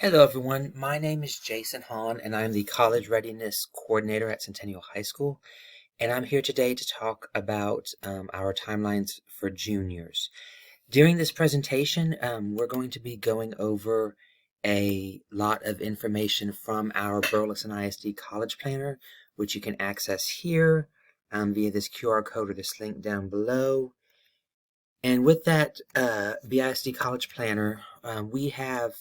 Hello, everyone. My name is Jason Hahn, and I'm the College Readiness Coordinator at Centennial High School. And I'm here today to talk about our timelines for juniors. During this presentation, we're going to be going over a lot of information from our Burleson ISD College Planner, which you can access here via this QR code or this link down below. And with that BISD College Planner, we have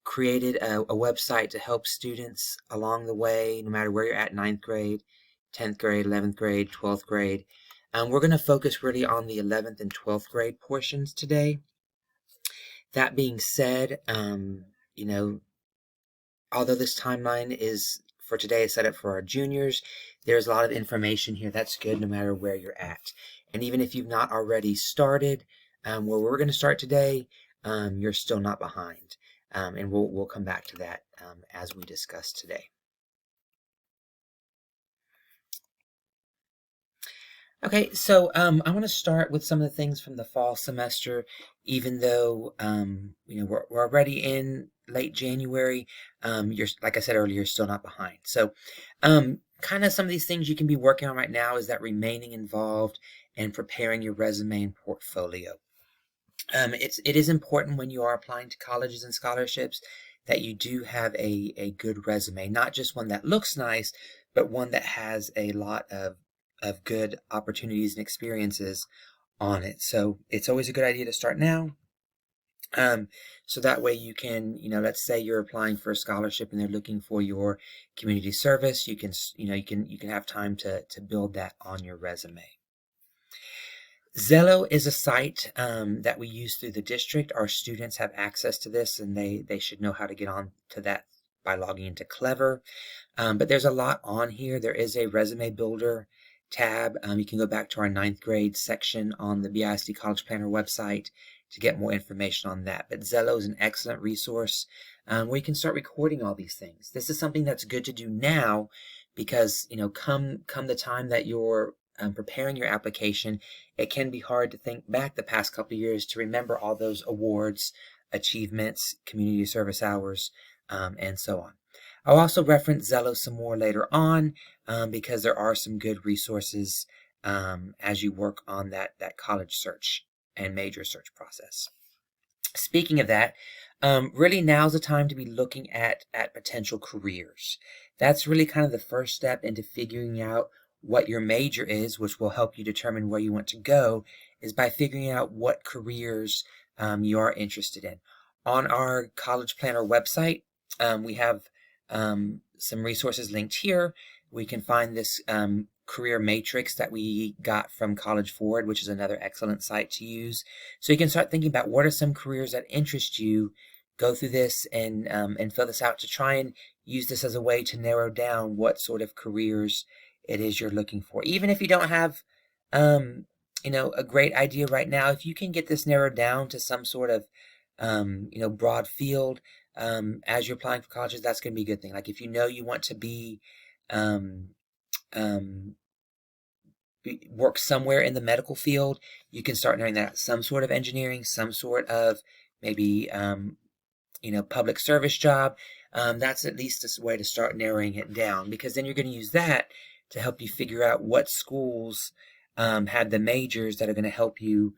created a website to help students along the way, no matter where you're at, 9th grade, 10th grade, 11th grade, 12th grade. We're going to focus really on the 11th and 12th grade portions today. That being said, although this timeline is for today is set up for our juniors, there's a lot of information here that's good no matter where you're at. And even if you've not already started where we're going to start today, you're still not behind. And we'll come back to that as we discuss today. Okay, so I want to start with some of the things from the fall semester, even though we're already in late January. You're, like I said earlier, still not behind. So kind of some of these things you can be working on right now is that remaining involved and preparing your resume and portfolio. It is important when you are applying to colleges and scholarships that you do have a good resume, not just one that looks nice, but one that has a lot of good opportunities and experiences on it. So it's always a good idea to start now. So that way you can, let's say you're applying for a scholarship and they're looking for your community service, you can have time to build that on your resume. Zello is a site that we use through the district. Our students have access to this, and they should know how to get on to that by logging into Clever. But there's a lot on here. There is a resume builder tab. You can go back to our 9th grade section on the BISD College Planner website to get more information on that. But Zello is an excellent resource where you can start recording all these things. This is something that's good to do now because, come the time that you're preparing your application, it can be hard to think back the past couple of years to remember all those awards, achievements, community service hours, and so on. I'll also reference Zello some more later on because there are some good resources as you work on that college search and major search process. Speaking of that, really now's the time to be looking at potential careers. That's really kind of the first step into figuring out what your major is, which will help you determine where you want to go, is by figuring out what careers you are interested in. On our College Planner website, we have some resources linked here. We can find this career matrix that we got from College Forward, which is another excellent site to use. So you can start thinking about what are some careers that interest you, go through this and fill this out to try and use this as a way to narrow down what sort of careers it is you're looking for. Even if you don't have, a great idea right now, if you can get this narrowed down to some sort of, broad field as you're applying for colleges, that's going to be a good thing. Like if you want to be, work somewhere in the medical field, you can start knowing that some sort of engineering, some sort of maybe, public service job. That's at least a way to start narrowing it down, because then you're going to use that to help you figure out what schools have the majors that are going to help you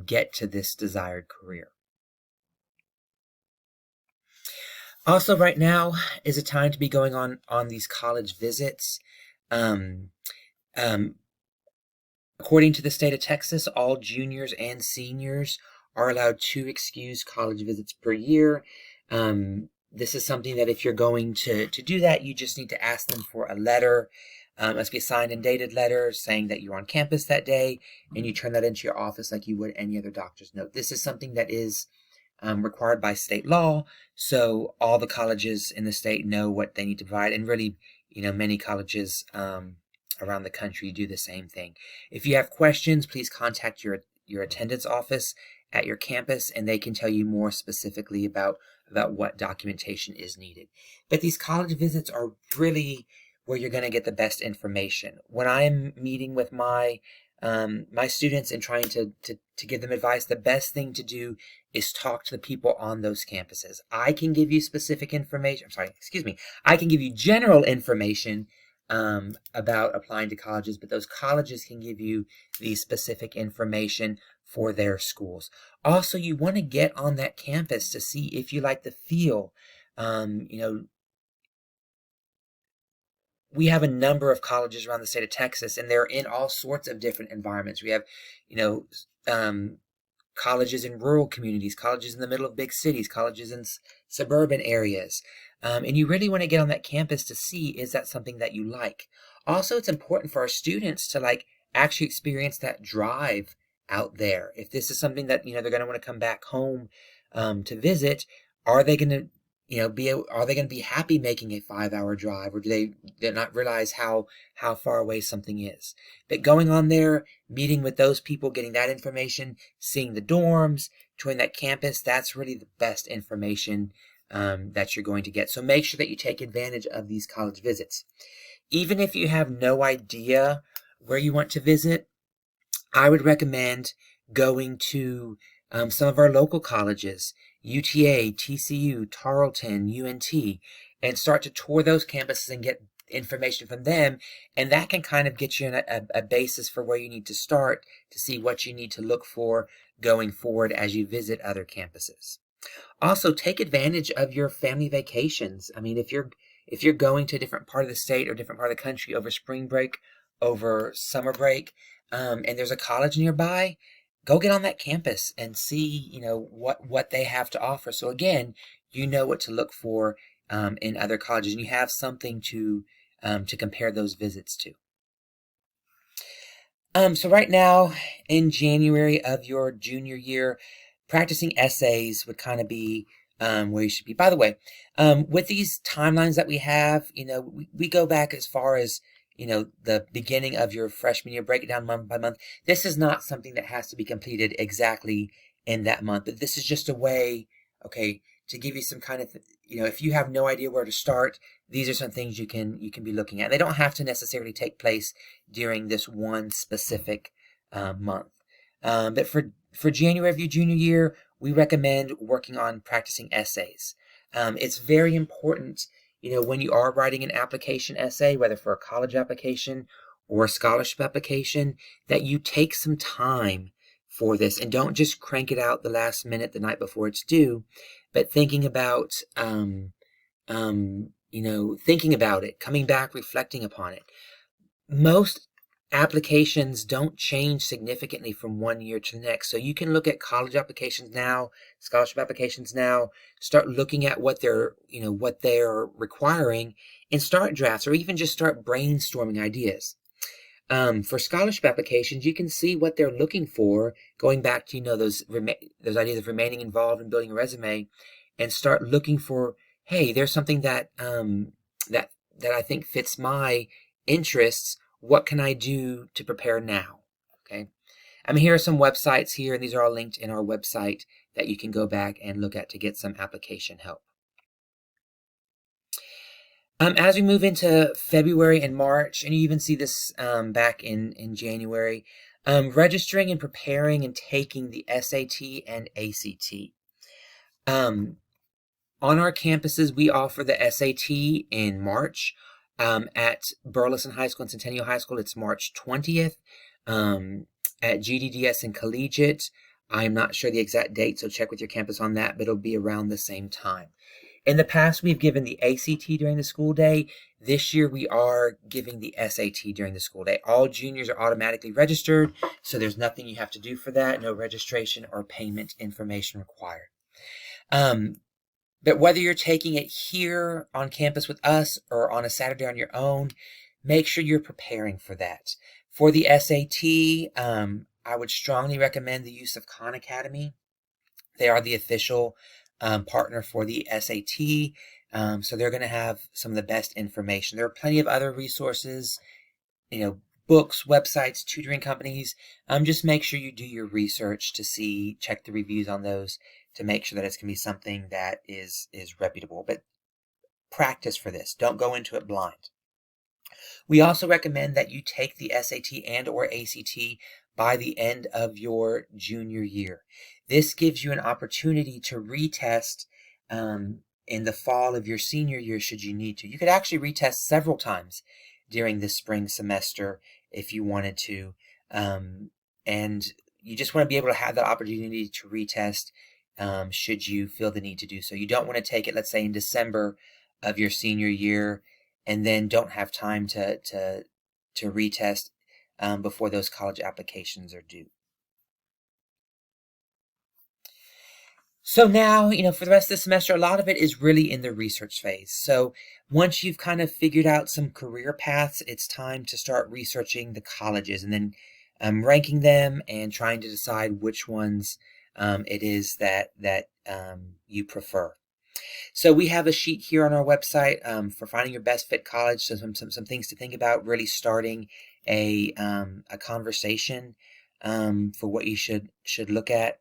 get to this desired career. Also, right now is a time to be going on these college visits. According to the state of Texas, all juniors and seniors are allowed 2 excused college visits per year. This is something that if you're going to do that, you just need to ask them for a letter. It must be a signed and dated letter saying that you're on campus that day, and you turn that into your office like you would any other doctor's note. This is something that is required by state law, so all the colleges in the state know what they need to provide, and really, many colleges around the country do the same thing. If you have questions, please contact your attendance office at your campus, and they can tell you more specifically about what documentation is needed. But these college visits are really where you're going to get the best information. When I'm meeting with my my students and trying to give them advice, the best thing to do is talk to the people on those campuses. I can give you specific information. I'm sorry, excuse me. I can give you general information about applying to colleges, but those colleges can give you the specific information for their schools. Also, you want to get on that campus to see if you like the feel. We have a number of colleges around the state of Texas, and they're in all sorts of different environments. We have, colleges in rural communities, colleges in the middle of big cities, colleges in suburban areas. And you really want to get on that campus to see, is that something that you like? Also, it's important for our students to actually experience that drive out there. If this is something that, they're going to want to come back home to visit, are they going to are they going to be happy making a 5-hour drive, or do they not realize how far away something is? But going on there, meeting with those people, getting that information, seeing the dorms, touring that campus, that's really the best information that you're going to get. So make sure that you take advantage of these college visits. Even if you have no idea where you want to visit, I would recommend going to some of our local colleges, UTA, TCU, Tarleton, UNT, and start to tour those campuses and get information from them. And that can kind of get you in a basis for where you need to start to see what you need to look for going forward as you visit other campuses. Also, take advantage of your family vacations. I mean, if you're going to a different part of the state or different part of the country over spring break, over summer break, and there's a college nearby, go get on that campus and see, what they have to offer. So again, you know what to look for in other colleges, and you have something to compare those visits to. So right now, in January of your junior year, practicing essays would kind of be where you should be. By the way, with these timelines that we have, we go back as far as the beginning of your freshman year, break it down month by month. This is not something that has to be completed exactly in that month, but this is just a way, to give you some kind of, if you have no idea where to start, these are some things you can be looking at. They don't have to necessarily take place during this one specific month. But for January of your junior year, we recommend working on practicing essays. It's very important, when you are writing an application essay, whether for a college application or a scholarship application, that you take some time for this and don't just crank it out the last minute, the night before it's due, but thinking about, thinking about it, coming back, reflecting upon it. Most applications don't change significantly from one year to the next. So you can look at college applications now, scholarship applications now, start looking at what they're requiring, and start drafts, or even just start brainstorming ideas. For scholarship applications, you can see what they're looking for, going back to those ideas of remaining involved in building a resume, and start looking for, hey, there's something that that I think fits my interests. What can I do to prepare now? Okay. Here are some websites here, and these are all linked in our website that you can go back and look at to get some application help. As we move into February and March, and you even see this back in January, registering and preparing and taking the SAT and ACT. On our campuses, we offer the SAT in March. At Burleson High School and Centennial High School, it's March 20th. At GDDS and Collegiate, I'm not sure the exact date, so check with your campus on that, but it'll be around the same time. In the past, we've given the ACT during the school day. This year, we are giving the SAT during the school day. All juniors are automatically registered, so there's nothing you have to do for that, no registration or payment information required. But whether you're taking it here on campus with us or on a Saturday on your own, make sure you're preparing for that. For the SAT, I would strongly recommend the use of Khan Academy. They are the official partner for the SAT, so they're going to have some of the best information. There are plenty of other resources, books, websites, tutoring companies. Just make sure you do your research to check the reviews on those, to make sure that it's going to be something that is reputable. But practice for this. Don't go into it blind. We also recommend that you take the SAT and or ACT by the end of your junior year. This gives you an opportunity to retest in the fall of your senior year should you need to. You could actually retest several times during the spring semester if you wanted to. And you just want to be able to have that opportunity to retest should you feel the need to do so. You don't want to take it, let's say, in December of your senior year and then don't have time to retest before those college applications are due. So now, for the rest of the semester, a lot of it is really in the research phase. So once you've kind of figured out some career paths, it's time to start researching the colleges and then ranking them and trying to decide which ones it is that you prefer. So we have a sheet here on our website for finding your best fit college. So some things to think about, really starting a conversation for what you should look at.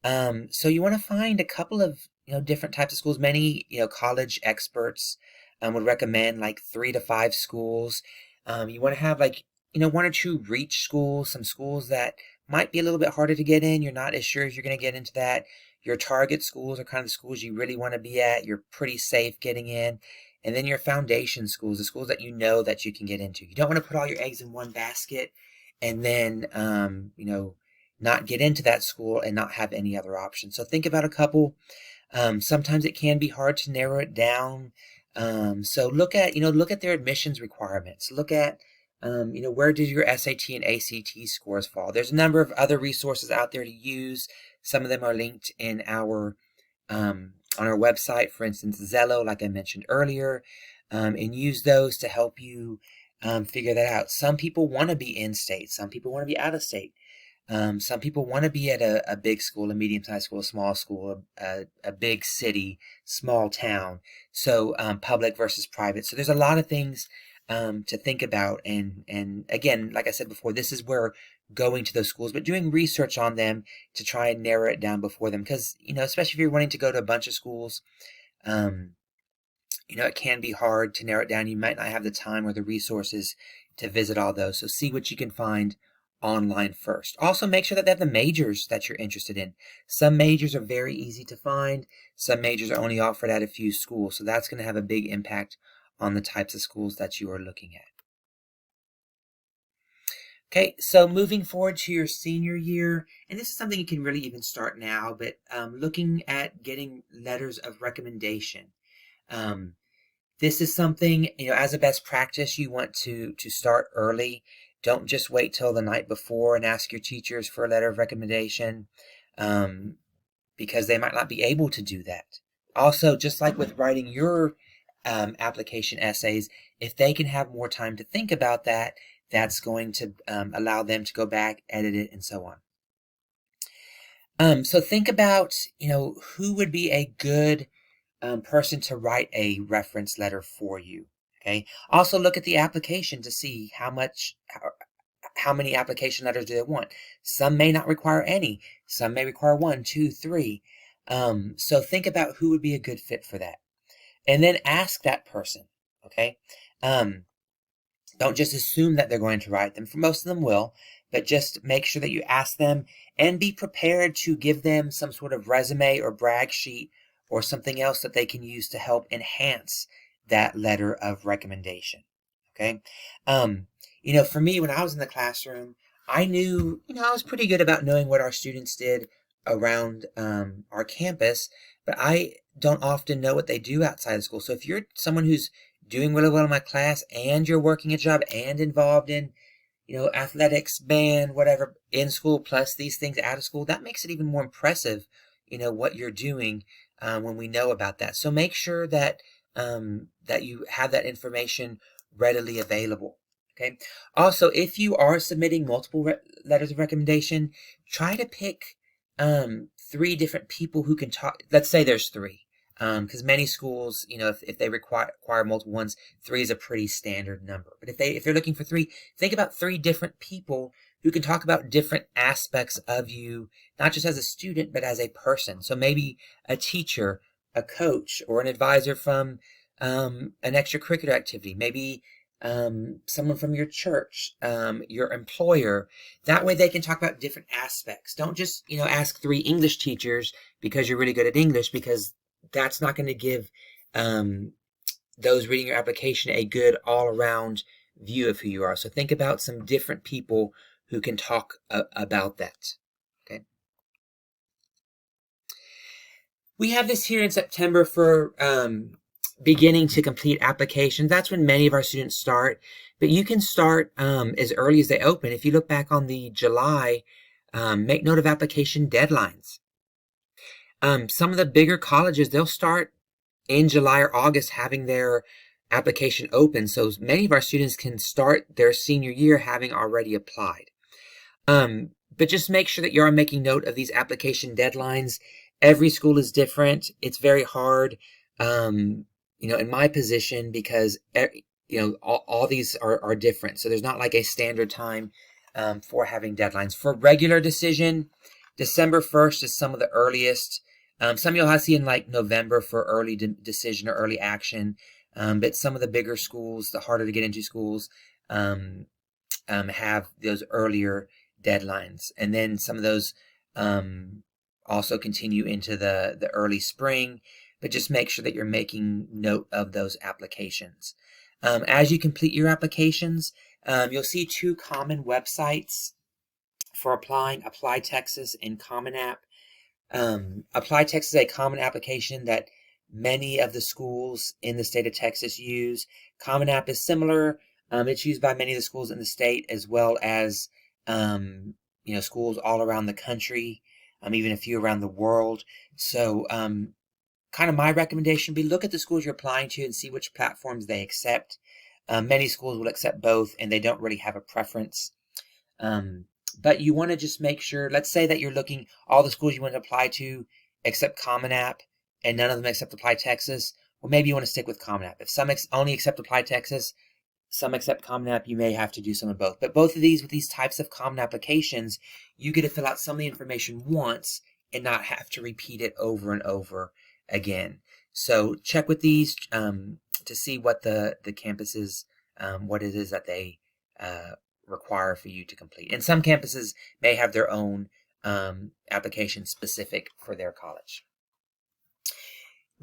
So you want to find a couple of different types of schools. Many college experts would recommend like 3 to 5 schools. You want to have like 1 or 2 reach schools, some schools that might be a little bit harder to get in. You're not as sure if you're going to get into that. Your target schools are kind of the schools you really want to be at. You're pretty safe getting in. And then your foundation schools, the schools that that you can get into. You don't want to put all your eggs in one basket and then not get into that school and not have any other options. So think about a couple. Sometimes it can be hard to narrow it down. So look at their admissions requirements. Look at where did your SAT and ACT scores fall? There's a number of other resources out there to use. Some of them are linked in our on our website, for instance, Zello, like I mentioned earlier, and use those to help you figure that out. Some people want to be in state. Some people want to be out of state. Some people want to be at a big school, a medium-sized school, a small school, a big city, small town. So public versus private. So there's a lot of things to think about. And again, like I said before, this is where going to those schools, but doing research on them to try and narrow it down before them. Because, especially if you're wanting to go to a bunch of schools, it can be hard to narrow it down. You might not have the time or the resources to visit all those. So see what you can find online first. Also, make sure that they have the majors that you're interested in. Some majors are very easy to find. Some majors are only offered at a few schools. So that's going to have a big impact on the types of schools that you are looking at. Okay, so moving forward to your senior year, and this is something you can really even start now, but looking at getting letters of recommendation. This is something, as a best practice, you want to start early. Don't just wait till the night before and ask your teachers for a letter of recommendation because they might not be able to do that. Also, just like with writing your application essays, if they can have more time to think about that, that's going to allow them to go back, edit it, and so on. So think about, who would be a good person to write a reference letter for you. Okay. Also look at the application to see how many application letters do they want. Some may not require any. Some may require 1, 2, 3. So think about who would be a good fit for that. And then ask that person. Okay. Don't just assume that they're going to write them. For most of them will, but just make sure that you ask them and be prepared to give them some sort of resume or brag sheet or something else that they can use to help enhance that letter of recommendation. Okay. For me, when I was in the classroom, I knew, I was pretty good about knowing what our students did around our campus, but I don't often know what they do outside of school. So if you're someone who's doing really well in my class and you're working a job and involved in, athletics, band, whatever, in school, plus these things out of school, that makes it even more impressive, what you're doing when we know about that. So make sure that that you have that information readily available. Okay. Also, if you are submitting multiple letters of recommendation, try to pick 3 different people who can talk. Let's say there's 3. Because many schools, if they require multiple ones, 3 is a pretty standard number. But if they're looking for 3, think about 3 different people who can talk about different aspects of you, not just as a student, but as a person. So maybe a teacher, a coach, or an advisor from an extracurricular activity. Maybe someone from your church, your employer. That way they can talk about different aspects. Don't just, ask 3 English teachers because you're really good at English, because that's not going to give those reading your application a good all-around view of who you are. So think about some different people who can talk about that. Okay. We have this here in September for beginning to complete applications. That's when many of our students start, but you can start as early as they open. If you look back on the July, make note of application deadlines. Some of the bigger colleges, they'll start in July or August having their application open. So many of our students can start their senior year having already applied. But just make sure that you are making note of these application deadlines. Every school is different. It's very hard, in my position, because, all these are different. So there's not like a standard time for having deadlines. For regular decision, December 1st is some of the earliest. Some you'll have to see in like November for early decision or early action. But some of the bigger schools, the harder to get into schools, have those earlier deadlines. And then some of those also continue into the early spring, but just make sure that you're making note of those applications. As you complete your applications, you'll see 2 common websites for applying: Apply Texas and Common App. Apply Texas is a common application that many of the schools in the state of Texas use. Common App is similar. It's used by many of the schools in the state, as well as schools all around the country, even a few around the world. So kind of my recommendation would be look at the schools you're applying to and see which platforms they accept. Many schools will accept both, and they don't really have a preference. But you want to just make sure, let's say that you're looking, all the schools you want to apply to accept Common App, and none of them accept Apply Texas. Well, maybe you want to stick with Common App. If some only accept Apply Texas, some accept Common App, you may have to do some of both. But both of these, with these types of common applications, you get to fill out some of the information once and not have to repeat it over and over again. So check with these to see what the campuses, what it is that they require for you to complete. And some campuses may have their own application specific for their college.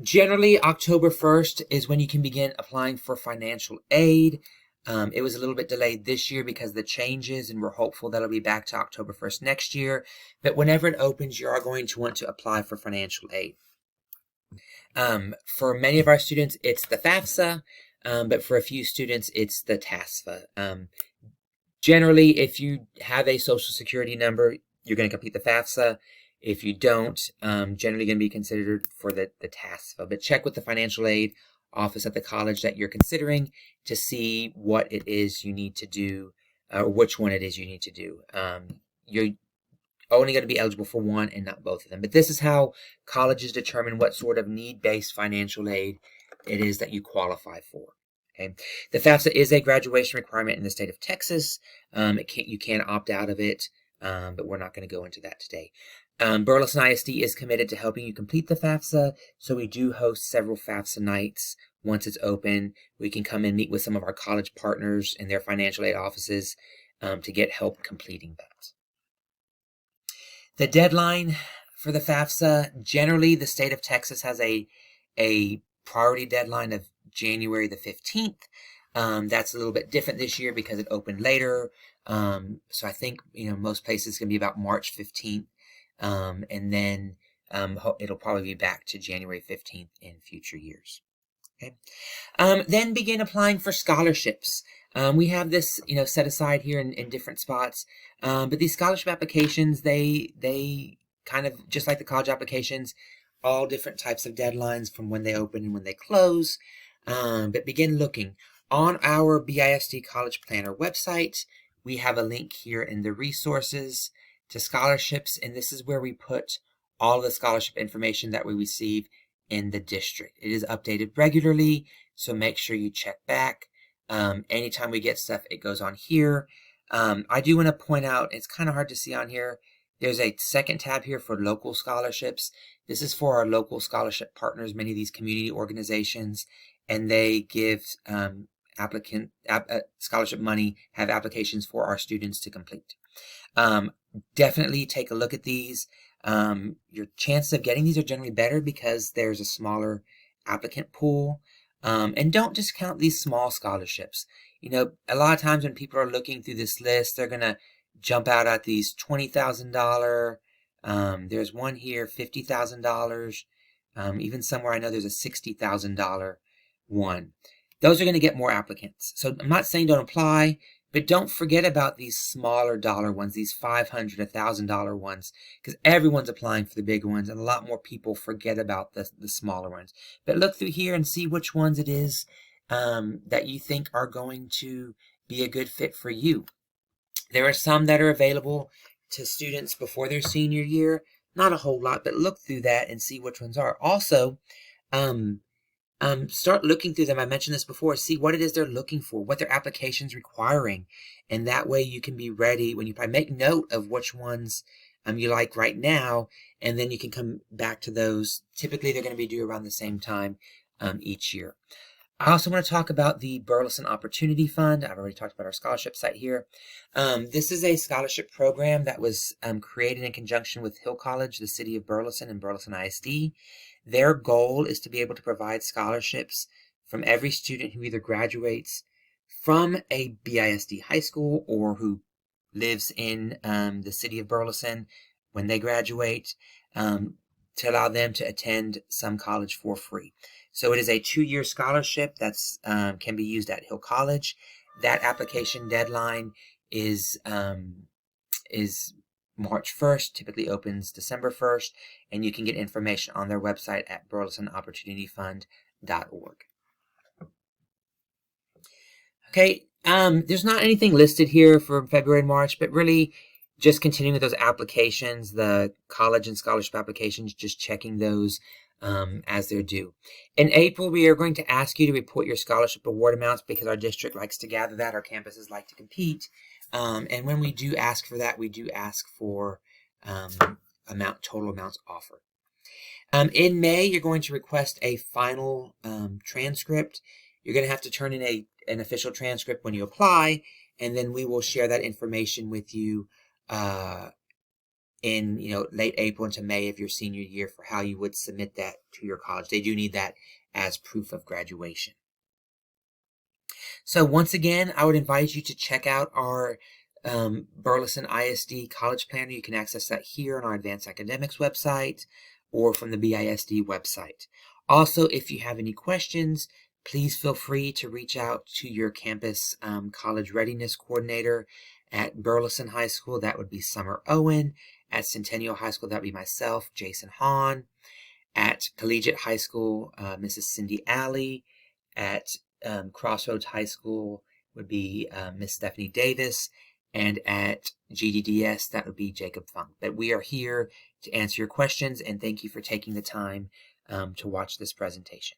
Generally, October 1st is when you can begin applying for financial aid. It was a little bit delayed this year because of the changes, and we're hopeful that'll be back to October 1st next year. But whenever it opens, you are going to want to apply for financial aid. For many of our students, it's the FAFSA, but for a few students, it's the TASFA. Generally, if you have a social security number, you're going to complete the FAFSA. If you don't, generally going to be considered for the TASFA. But check with the financial aid office at the college that you're considering to see what it is you need to do, or which one it is you need to do. You're only going to be eligible for one and not both of them. But this is how colleges determine what sort of need-based financial aid it is that you qualify for. Okay. The FAFSA is a graduation requirement in the state of Texas. You can opt out of it, but we're not going to go into that today. Burleson ISD is committed to helping you complete the FAFSA, so we do host several FAFSA nights. Once it's open, we can come and meet with some of our college partners in their financial aid offices to get help completing that. The deadline for the FAFSA, generally the state of Texas has a priority deadline of January the 15th. That's a little bit different this year because it opened later. So I think, most places it's going to be about March 15th. And then it'll probably be back to January 15th in future years. Okay. Then begin applying for scholarships. We have this, set aside here in different spots. But these scholarship applications, they kind of, just like the college applications, all different types of deadlines from when they open and when they close. But begin looking. On our BISD College Planner website, we have a link here in the resources to scholarships, and this is where we put all of the scholarship information that we receive in the district. It is updated regularly, so make sure you check back. Anytime we get stuff, it goes on here. I do want to point out, it's kind of hard to see on here, there's a second tab here for local scholarships. This is for our local scholarship partners, many of these community organizations, and they give scholarship money have applications for our students to complete. Definitely take a look at these. Your chances of getting these are generally better because there's a smaller applicant pool. And don't discount these small scholarships. You know, a lot of times when people are looking through this list, they're going to jump out at these $20,000. There's one here, $50,000. Even somewhere I know there's a $60,000 one. Those are going to get more applicants. So I'm not saying don't apply, but don't forget about these smaller dollar ones, these $500, $1,000 ones, because everyone's applying for the big ones, and a lot more people forget about the smaller ones. But look through here and see which ones it is that you think are going to be a good fit for you. There are some that are available to students before their senior year. Not a whole lot, but look through that and see which ones are. Also, start looking through them. I mentioned this before. See what it is they're looking for, what their application's requiring, and that way you can be ready when you make note of which ones you like right now, and then you can come back to those. Typically, they're going to be due around the same time each year. I also want to talk about the Burleson Opportunity Fund. I've already talked about our scholarship site here. This is a scholarship program that was created in conjunction with Hill College, the city of Burleson, and Burleson ISD. Their goal is to be able to provide scholarships from every student who either graduates from a BISD high school or who lives in the city of Burleson when they graduate, to allow them to attend some college for free. So it is a 2-year scholarship that's can be used at Hill College. That application deadline is March 1st, typically opens December 1st, and you can get information on their website at burlesonopportunityfund.org. Okay, there's not anything listed here for February and March, but really just continuing with those applications, the college and scholarship applications, just checking those as they're due. In April, we are going to ask you to report your scholarship award amounts because our district likes to gather that. Our campuses like to compete. And when we do ask for that, we do ask for total amounts offered. In May, you're going to request a final transcript. You're going to have to turn in an official transcript when you apply, and then we will share that information with you in late April into May of your senior year for how you would submit that to your college. They do need that as proof of graduation. So once again, I would invite you to check out our Burleson ISD College Planner. You can access that here on our Advanced Academics website or from the BISD website. Also, if you have any questions, please feel free to reach out to your campus college readiness coordinator. At Burleson High School, that would be Summer Owen. At Centennial High School, that would be myself, Jason Hahn. At Collegiate High School, Mrs. Cindy Alley. At Crossroads High School would be Miss Stephanie Davis. And at GDDS, that would be Jacob Funk. But we are here to answer your questions, and thank you for taking the time to watch this presentation.